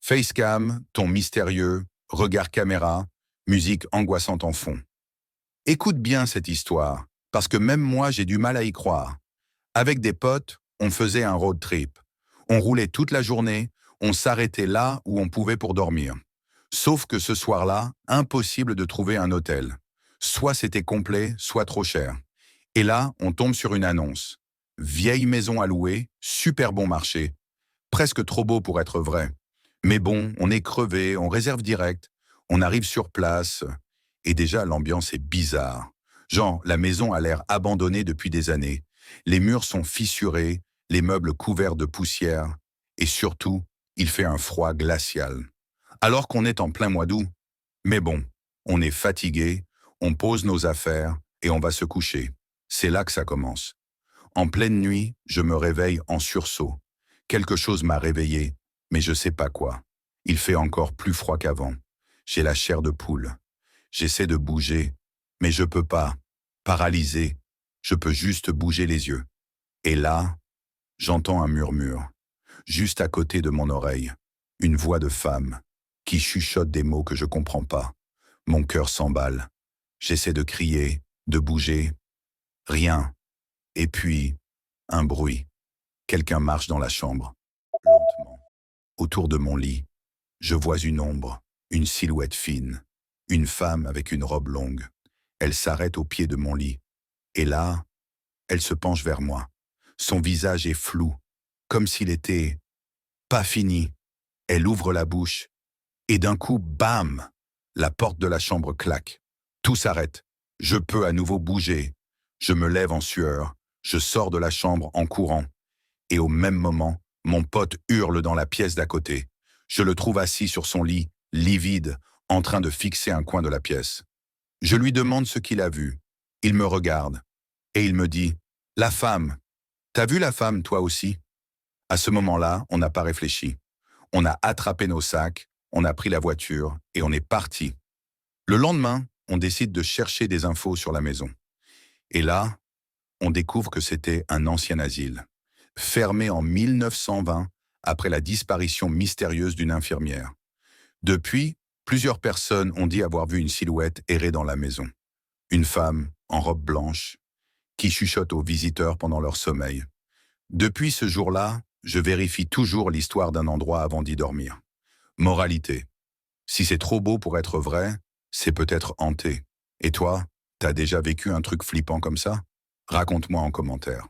Facecam, ton mystérieux, regard caméra, musique angoissante en fond. Écoute bien cette histoire, parce que même moi j'ai du mal à y croire. Avec des potes, on faisait un road trip. On roulait toute la journée, on s'arrêtait là où on pouvait pour dormir. Sauf que ce soir-là, impossible de trouver un hôtel. Soit c'était complet, soit trop cher. Et là, on tombe sur une annonce. Vieille maison à louer, super bon marché. Presque trop beau pour être vrai. Mais bon, on est crevé, on réserve direct, on arrive sur place, et déjà l'ambiance est bizarre. Genre, la maison a l'air abandonnée depuis des années. Les murs sont fissurés, les meubles couverts de poussière, et surtout, il fait un froid glacial. Alors qu'on est en plein mois d'août. Mais bon, on est fatigué, on pose nos affaires, et on va se coucher. C'est là que ça commence. En pleine nuit, je me réveille en sursaut. Quelque chose m'a réveillé, mais je sais pas quoi. Il fait encore plus froid qu'avant. J'ai la chair de poule. J'essaie de bouger, mais je peux pas. Paralysé, je peux juste bouger les yeux. Et là, j'entends un murmure, juste à côté de mon oreille. Une voix de femme, qui chuchote des mots que je comprends pas. Mon cœur s'emballe. J'essaie de crier, de bouger. Rien. Et puis, un bruit. Quelqu'un marche dans la chambre, lentement. Autour de mon lit, je vois une ombre, une silhouette fine, une femme avec une robe longue. Elle s'arrête au pied de mon lit. Et là, elle se penche vers moi. Son visage est flou, comme s'il était pas fini. Elle ouvre la bouche, et d'un coup, bam! La porte de la chambre claque. Tout s'arrête. Je peux à nouveau bouger. Je me lève en sueur. Je sors de la chambre en courant. Et au même moment, mon pote hurle dans la pièce d'à côté. Je le trouve assis sur son lit, livide, en train de fixer un coin de la pièce. Je lui demande ce qu'il a vu. Il me regarde. Et il me dit, « La femme. T'as vu la femme, toi aussi ?» À ce moment-là, on n'a pas réfléchi. On a attrapé nos sacs, on a pris la voiture et on est parti. Le lendemain, on décide de chercher des infos sur la maison. Et là, on découvre que c'était un ancien asile, fermé en 1920 après la disparition mystérieuse d'une infirmière. Depuis, plusieurs personnes ont dit avoir vu une silhouette errer dans la maison. Une femme, en robe blanche, qui chuchote aux visiteurs pendant leur sommeil. Depuis ce jour-là, je vérifie toujours l'histoire d'un endroit avant d'y dormir. Moralité. Si c'est trop beau pour être vrai, c'est peut-être hanté. Et toi, t'as déjà vécu un truc flippant comme ça? Raconte-moi en commentaire.